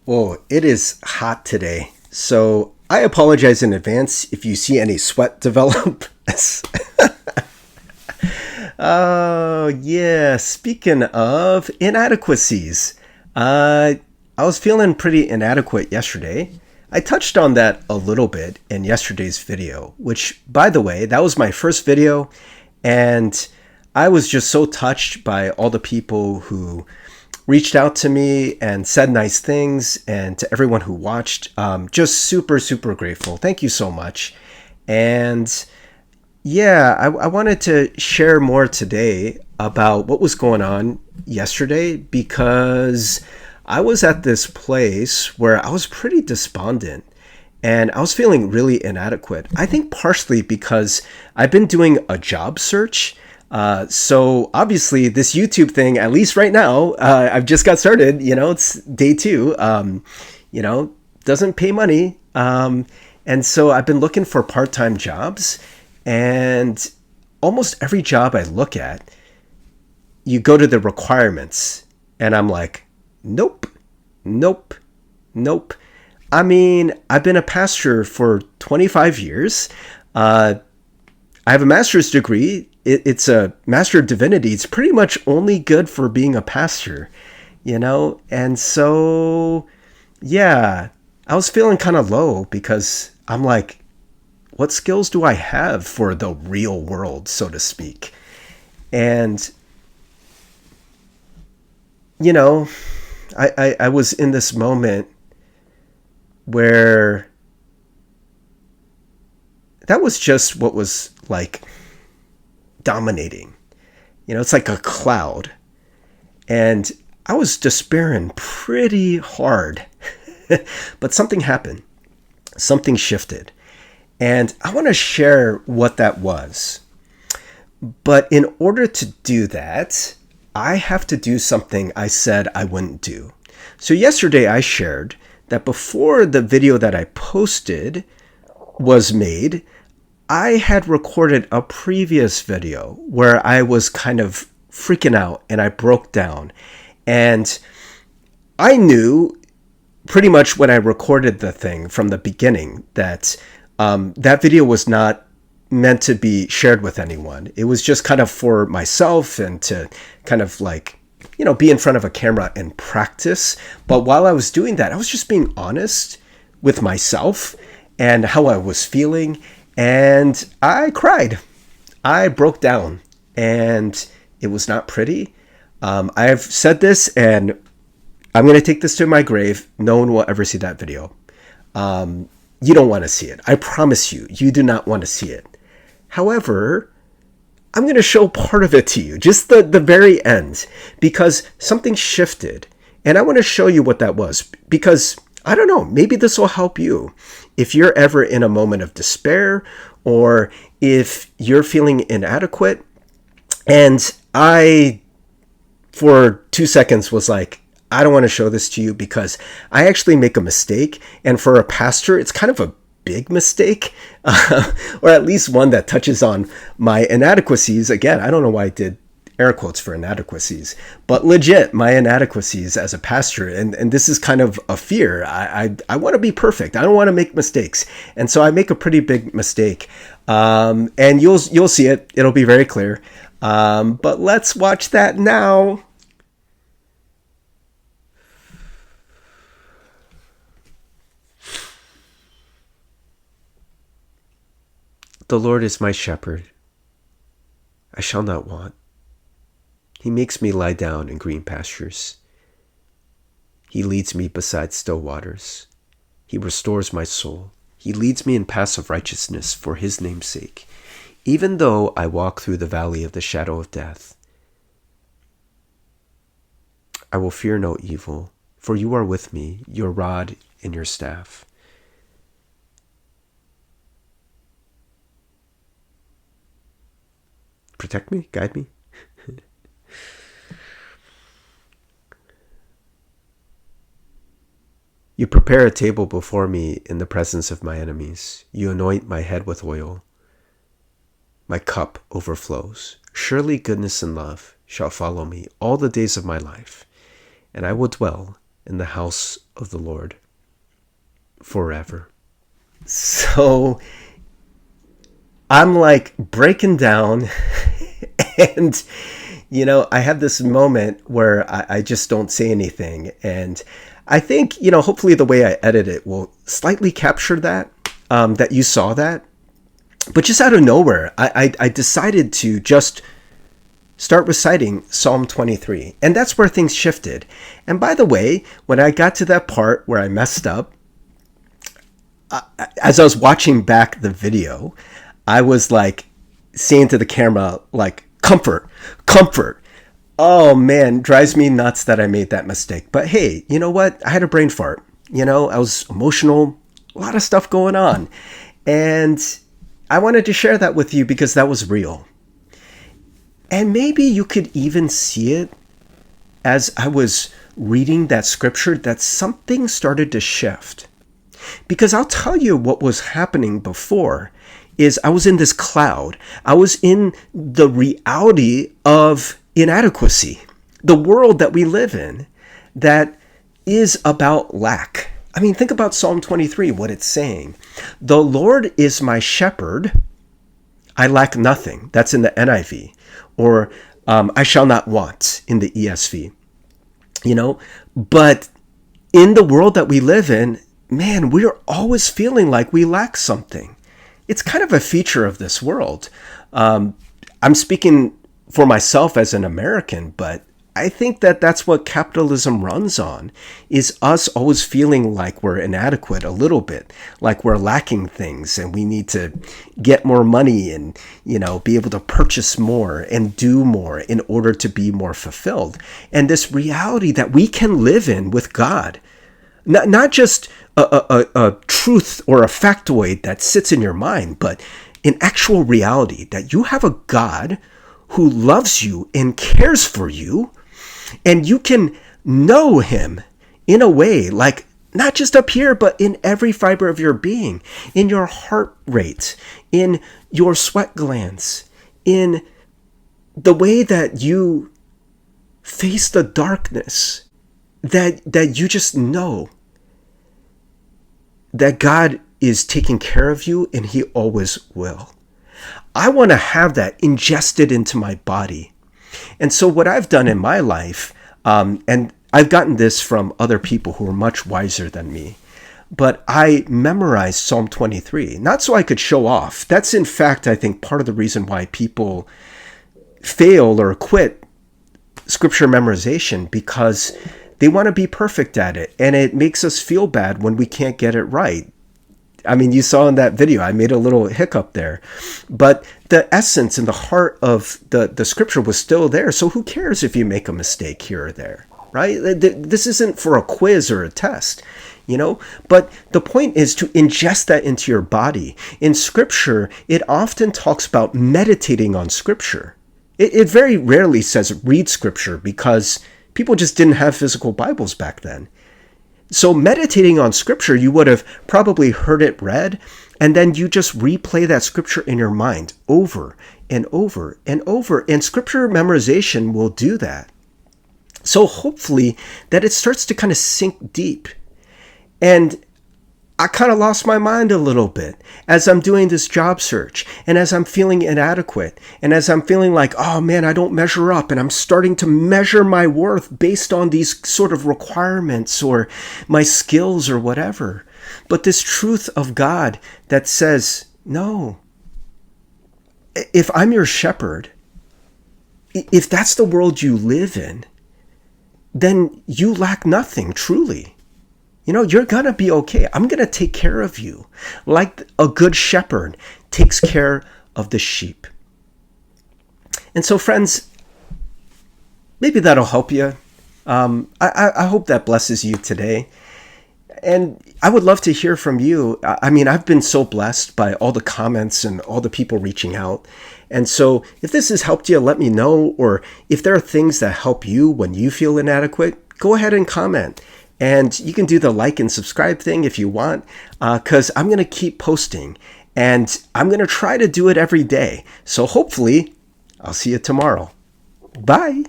Whoa, it is hot today. So I apologize in advance if you see any sweat develop. Oh, yeah. Speaking of inadequacies, I was feeling pretty inadequate yesterday. I touched on that a little bit in yesterday's video, which, by the way, that was my first video. And I was just so touched by all the people who reached out to me and said nice things, and to everyone who watched. Just super, super grateful. Thank you so much. And yeah, I wanted to share more today about what was going on yesterday because I was at this place where I was pretty despondent and I was feeling really inadequate. I think partially because I've been doing a job search. So obviously this YouTube thing, at least right now, I've just got started, it's day two, doesn't pay money. And so I've been looking for part-time jobs, and almost every job I look at, you go to the requirements and I'm like, nope, nope, nope. I mean, I've been a pastor for 25 years. I have a master's degree. It's a Master of Divinity. It's pretty much only good for being a pastor, And so, yeah, I was feeling kind of low because I'm like, what skills do I have for the real world, so to speak? And, I was in this moment where that was just what was like dominating. It's like a cloud. And I was despairing pretty hard. But something happened. Something shifted. And I want to share what that was. But in order to do that, I have to do something I said I wouldn't do. So yesterday I shared that before the video that I posted was made, I had recorded a previous video where I was kind of freaking out and I broke down. And I knew pretty much when I recorded the thing from the beginning that that video was not meant to be shared with anyone. It was just kind of for myself and to kind of like, be in front of a camera and practice. But while I was doing that, I was just being honest with myself and how I was feeling. And I cried. I broke down. And it was not pretty. I've said this, and I'm going to take this to my grave. No one will ever see that video. You don't want to see it. I promise you, you do not want to see it. However, I'm going to show part of it to you, just the very end, because something shifted. And I want to show you what that was, because I don't know, maybe this will help you if you're ever in a moment of despair or if you're feeling inadequate. And I, for 2 seconds, was like, I don't want to show this to you because I actually make a mistake. And for a pastor, it's kind of a big mistake, or at least one that touches on my inadequacies. Again, I don't know why I did air quotes for inadequacies, but legit my inadequacies as a pastor. And this is kind of a fear. I want to be perfect. I don't want to make mistakes. And so I make a pretty big mistake. And you'll see it. It'll be very clear. But let's watch that now. The Lord is my shepherd. I shall not want. He makes me lie down in green pastures. He leads me beside still waters. He restores my soul. He leads me in paths of righteousness for his name's sake. Even though I walk through the valley of the shadow of death, I will fear no evil, for you are with me, your rod and your staff. Protect me, guide me. You prepare a table before me in the presence of my enemies. You anoint my head with oil. My cup overflows. Surely goodness and love shall follow me all the days of my life, and I will dwell in the house of the Lord forever. So I'm like breaking down and, I have this moment where I just don't say anything. And I think, hopefully the way I edit it will slightly capture that, that you saw that. But just out of nowhere, I decided to just start reciting Psalm 23. And that's where things shifted. And by the way, when I got to that part where I messed up, as I was watching back the video, I was like saying to the camera, like, comfort, comfort. Oh man, drives me nuts that I made that mistake. But hey, you know what? I had a brain fart. I was emotional, a lot of stuff going on. And I wanted to share that with you because that was real. And maybe you could even see it as I was reading that scripture, that something started to shift. Because I'll tell you what was happening before is I was in this cloud. I was in the reality of inadequacy, the world that we live in that is about lack. I mean, think about Psalm 23, what it's saying. The Lord is my shepherd, I lack nothing. That's in the NIV. Or I shall not want in the ESV. But in the world that we live in, man, we're always feeling like we lack something. It's kind of a feature of this world. I'm speaking for myself as an American, but I think that that's what capitalism runs on, is us always feeling like we're inadequate a little bit, like we're lacking things and we need to get more money and, be able to purchase more and do more in order to be more fulfilled. And this reality that we can live in with God, not just a truth or a factoid that sits in your mind, but an actual reality that you have a God who loves you and cares for you. And you can know him in a way, like not just up here, but in every fiber of your being, in your heart rate, in your sweat glands, in the way that you face the darkness, that you just know that God is taking care of you and he always will. I want to have that ingested into my body. And so what I've done in my life, and I've gotten this from other people who are much wiser than me, but I memorized Psalm 23, not so I could show off. That's in fact, I think, part of the reason why people fail or quit scripture memorization, because they want to be perfect at it. And it makes us feel bad when we can't get it right. I mean, you saw in that video, I made a little hiccup there, but the essence and the heart of the scripture was still there. So who cares if you make a mistake here or there, right? This isn't for a quiz or a test, but the point is to ingest that into your body. In scripture, it often talks about meditating on scripture. It very rarely says read scripture because people just didn't have physical Bibles back then. So meditating on scripture, you would have probably heard it read, and then you just replay that scripture in your mind over and over and over. And scripture memorization will do that. So hopefully that it starts to kind of sink deep. And I kind of lost my mind a little bit as I'm doing this job search and as I'm feeling inadequate and as I'm feeling like, oh man, I don't measure up, and I'm starting to measure my worth based on these sort of requirements or my skills or whatever. But this truth of God that says, no, if I'm your shepherd, if that's the world you live in, then you lack nothing, truly. You're going to be okay. I'm going to take care of you like a good shepherd takes care of the sheep. And so, friends, maybe that'll help you. I hope that blesses you today. And I would love to hear from you. I mean, I've been so blessed by all the comments and all the people reaching out. And so if this has helped you, let me know. Or if there are things that help you when you feel inadequate, go ahead and comment. And you can do the like and subscribe thing if you want, because I'm going to keep posting. And I'm going to try to do it every day. So hopefully, I'll see you tomorrow. Bye.